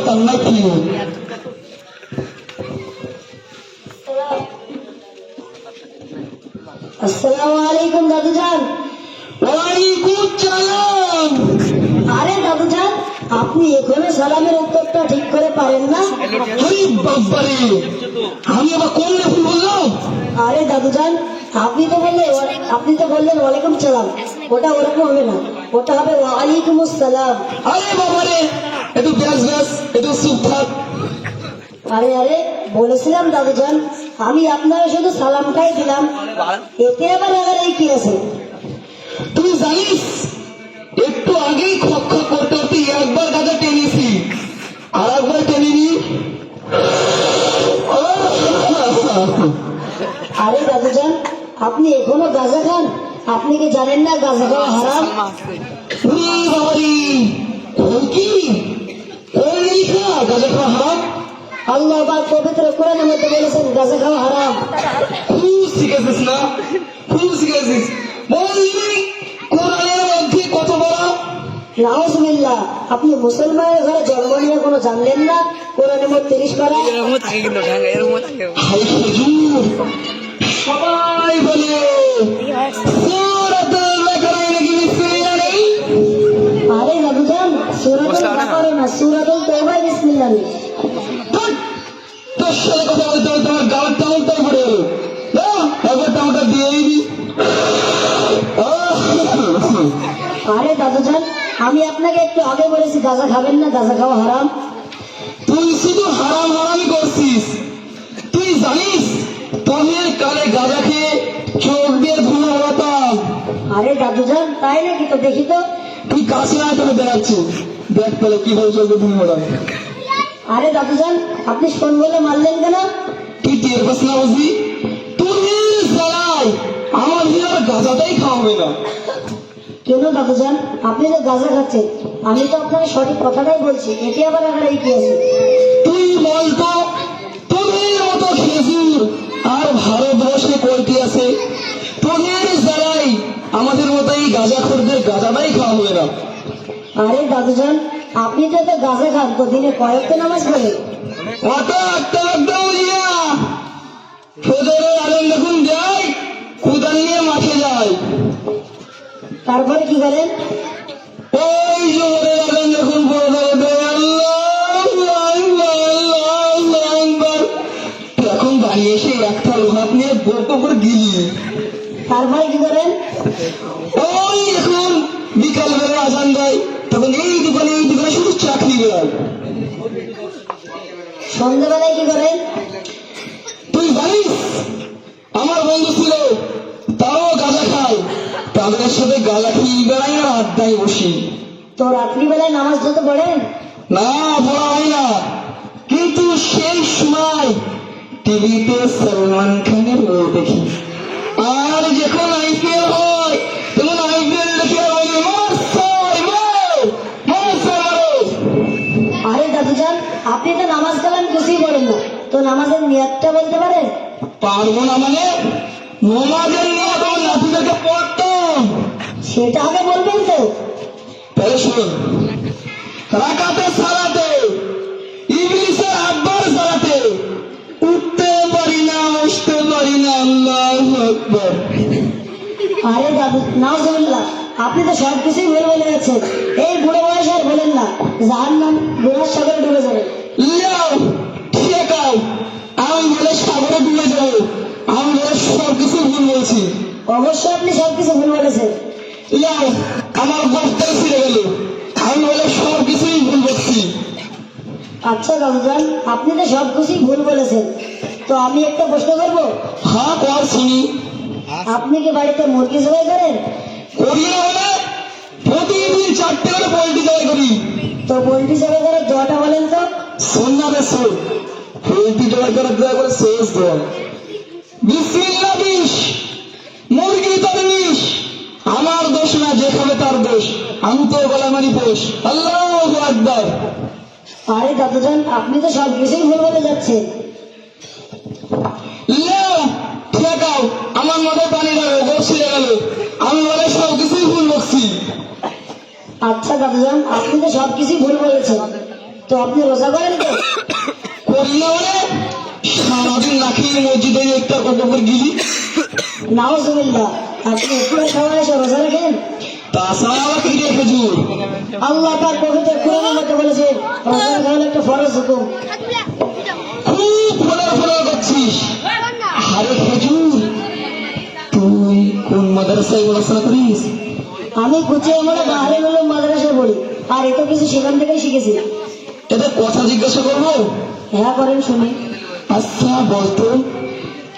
তান্নাই প্রিয়। আসসালামু আলাইকুম দাদুজান। ওয়ালাইকুম সালাম। আরে দাদুজান, আপনি এখনো সালামের উত্তরটা ঠিক করে পারেন না? আরে বাবারে, আমি আবার কোন ভুল বললাম? আরে দাদুজান, আপনি তো বললেন ওয়ালাইকুম সালাম। ওটা ওরকম হবে না, ওটা হবে ওয়ালাইকুম আসসালাম। আরে বাবারে, একটু ব্যাস ব্যাস, একটু চুপ থাক। আরে আরে, বলেছিলাম দাদুজান, আমি আপনারা শুধু সালামটাই দিলাম, এতে আবার এই কি আছে? তুই জানিস একটু আগেই খক্কা করতে করতে একবার গাজা টেনেছি, আর একবার টেনিনি। আরে দাদুজান, আপনি এখনো গাঁজা খান? আপনি কি জানেন না গাঁজা খাওয়া হারাম? বাবারি, কি ওই লেখা গাজা খাওয়া হারাম? আল্লাহ পাক পবিত্র কোরআনের মধ্যে বলেছেন গাঁজা খাওয়া হারাম। খুব শিখেছিস না, খুব শিখেছিস। বললি কোরআনের মধ্যে কত বড়? নাউজুবিল্লাহ, আপনি মুসলমানের ঘরে জন্ম নিয়ে কোনো জানলেন না কোরআনের মধ্যে 30 পারা? হাই হুজুর, সবাই বলে সূরাতুল বাকারায় নাকি বিসমিল্লাহ নেই? আরে দাদুজান, সূরাতুল বাকারা না, সূরাতুল তাওবায় বিসমিল্লাহ নেই। ধুর, তোর সাথে কথা বলতে বলতে আমার গাল টাউনটাই পড়ে গেল। একবার টাউনটা দিয়েই দি। আরে দাদুজান, আমি আপনাকে একটু আগে বলেছি গাঁজা খাবেন না, গাঁজা খাওয়া হারাম। তুই শুধু হারাম হারামি করছিস। তুই জানিস তোদের কালে গাঁজা খেয়ে চোখ দিয়ে ধুলো হতাম। আরে দাদুজান, তাই নাকি? তো দেখি তো। তুই কাছে না তোকে দেখাচ্ছি, দেখ পেলে কিভাবে চোখ দিয়ে ধুলো হতাম। আরে দাদুজান, আপনি শোন বলে মারলেন কেন? তুই টের পাস না বুঝলি? তোদের জ্বালায় আমার আর গাঁজাটাই খাওয়া হবে না। কেন দাদুজান, আপনি তো গাঁজা খাচ্ছেন, আমি তো আপনাকে সঠিক কথাটাই বলছি, এতে আবার এই কি আছে? তুই বলতো তোদের মতো খেজুর আর ভারতবর্ষে কয়টি আছে? তোদের জ্বালাই আমাদের মতো এই গাঁজাখোরদের গাঁজাটাই খাওয়া হবে না। আরে দাদুজান, আপনি তো এত গাঁজা খান, তো দিনে কয়েকটা নামাজ পড়ে? অত একটা একটা উলিয়া ফজরের আলেম দেখুন যায়, কুদাল নিয়ে মাঠে যায়। তারপরে কি করেন? ওই জোহরের আলেম দেখুন এখন দাঁড়িয়ে এসে একটা লোহাত নিয়ে বোট করে গিলি। তারপরে কি করেন? ওই এখন বিকাল বেলা আজান দেয়, তখন এই দোকানে শুধু চাকরি বেড়ায়। সন্ধ্যাবেলায় কি করেন? তুই জানিস আমার বন্ধু ছিল, তারাও গাঁজা খায়, তাদের সাথে গাঁজা খেয়ে বেড়াই আর আড্ডায় বসি। তো রাত্রিবেলায় নামাজ যত পড়েন? না, পড়া হয় না, কিন্তু সেই সময় টিভিতে সলমান খানের রোল দেখি। আর যখন আইপিএল হয় তখন আইপিএল দেখে বলি আরে দাদুজান, আপনি তো নামাজ কালাম কিছুই পড়েন না, তো নামাজের নিয়াতটা বলতে পারেন? পারবো না মানে? নমাজের নিয়ে তখন নাতিদেরকে পড়তাম। সেটা আগে বলবেন তো। তাহলে শুনুন, রাকাতে সালাতে ইবলিসের আব্বার সালাতে উঠতে পারি না, বসতে পারি না, আল্লাহু আকবার। আরে দাদু, নাউজুবিল্লাহ, আপনি তো সব কিছুই ভুল বলে গেছেন। এই বুড়ো বয়সে আর বলেন না, জাহান্নাম গুনার সাগরে ডুবে যাবে। লিয়াও ঠেকাও, আমি বলে সাগরে ডুবে যাবো? আমি বলে সবকিছু ভুল বলছি। অবশ্যই আপনি সবকিছু ভুল বলেছেন। লিয়াও, আমার বক্তাই ছিঁড়ে গেল, আমি বলে সবকিছুই ভুল বলছি। আচ্ছা দাদুজান, আপনি তো সব কিছুই ভুল বলেছেন, তো আমি একটা প্রশ্ন করবো। হ্যাঁ কর শুনি। আপনি কি বাড়িতে মুরগি জবাই করেন? করি না হলে প্রতিদিন 4টে করে পোল্ট্রি জবাই করি। তো পোল্ট্রি জবাই করার দোয়াটা বলেন তো। শোন না রে শোন, পোল্ট্রি জবাই করার দোয়া করে শেষ দোয়া, বিসমিল্লাহ বিশ, মুরগি তোর নিস, আমার দোষ না, যে খাবে তার দোষ, আমি তো গলা মারি পোষ, আল্লাহু আকবার। আরে দাদুজান, আপনি তো সব কিছুই ভুল বলে যাচ্ছেন। ঠেকাও, আমার মধ্যে পানি লাগবে, গোস ছিঁড়ে গেল, আমি বলে সবকিছুই ভুল বকছি। আচ্ছা দাদুজান, আপনি তো সব কিছুই ভুল বলেছেন, তো আপনি রোজা করেন তো? করি না মানে সারাদিন না খেয়ে মসজিদে একটা কত করে গিলি। নাউজুবিল্লাহ, আপনি ইফতার সময় এসে রোজা রাখেন? তাছাড়া আবার কি দিয়ে খেজুর? আল্লাহ পাক পবিত্র কোরআনের মধ্যে বলেছেন রোজা রাখা হলো একটা ফরজ হুকুম। খুব ফোলা করছিস। আরে খেজুর, তুই কোন মাদ্রাসায় পড়াশোনা করিস? আমি কুচিয়ামুড়া বাহারে উলুম মাদ্রাসায় পড়ি, আর এত কিছু সেখান থেকেই শিখেছি। এটা কথা জিজ্ঞাসা করবো? হ্যাঁ করেন, শুনি। আচ্ছা বলতো,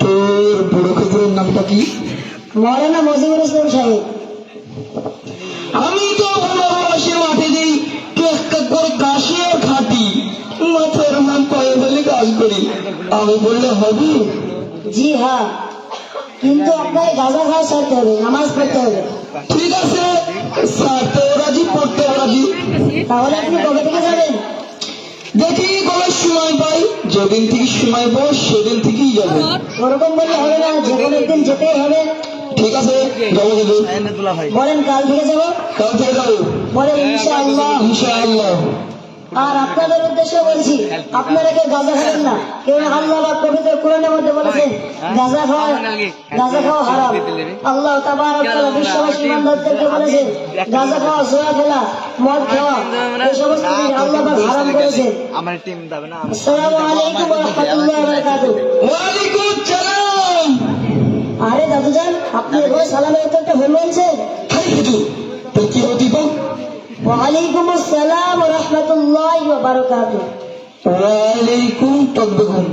তোর বুড়ো খেজুরের নামটা কি? মৌলানা মজিবুর ইসলাম সাহেব। আমি তো বুড়ো বয়সে মাঠে দিই একটা করে কাশি আর খাটি, মাথায় নাম পায়ে ফেলে কাজ করি। আমি বললে হবে? জি হ্যাঁ, কিন্তু আপনাকে গাঁজা খাওয়া ছাড়তে হবে, নামাজ পড়তে হবে। ঠিক আছে, ছাড়তেও রাজি, পড়তেও রাজি। তাহলে আপনি কবে থেকে যাবেন? দেখি কবে সময় পাই, যেদিন থেকে সময় পাবো সেদিন থেকেই যাবো। ওরকম বললে হবে না, যে কোনো একদিন যেতেই হবে। ঠিক আছে, যাবো কিন্তু। বলেন কাল থেকে যাবো? কাল থেকে যাবো বলেন ইনশাআল্লাহ। ইনশাআল্লাহ। আর আপনাদের উদ্দেশ্যে বলছি, আপনারা কেউ গাঁজা খাবেন না, কেউ আল্লাহ পাক পবিত্র কোরআনের মধ্যে বলেছেন গাঁজা খাওয়া হারাম। আল্লাহ তাবারক ওয়া তাআলা বিশ্ববাসী ইমানদারদেরকে বলেছেন গাঁজা খাওয়া, জুয়া খেলা, মদ খাওয়া, এই সমস্ত জিনিস আল্লাহ পাক হারাম করেছেন। আমার টিম যাবে না। আসসালামু আলাইকুম ওয়া রাহমাতুল্লাহি ওয়া বারাকাতুহু। ওয়ালাইকুম আসসালাম। আরে দাদুজান, আপনি এবার সালামের উত্তরটা ভুল বলছেন। হাই খেজুর, তোর কি হতি তো? ওয়ালাইকুম আসসালাম ওয়া রাহমাতুল্লাহি ওয়া বারাকাতুহু। ওয়ালাইকুম তদ্বেগুন।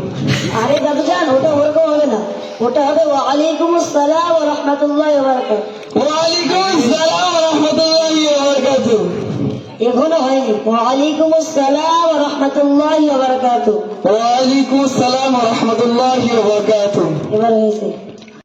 আরে দাদুজান, ওটা ওরকম হবে না, ওটা হবে ওয়ালাইকুম আসসালাম ওয়া রাহমাতুল্লাহি ওয়া বারাকাতুহু। ওয়ালাইকুম আসসালাম ওয়া রাহমাতুল্লাহি ওয়া বারাকাতুহু। এখনো হয়নি। ওয়ালাইকুম আসসালাম ওয়া রাহমাতুল্লাহি ওয়া বারাকাতুহু। ওয়ালাইকুম আসসালাম ওয়া রাহমাতুল্লাহি ওয়া বারাকাতুহু। এবার হয়েছে।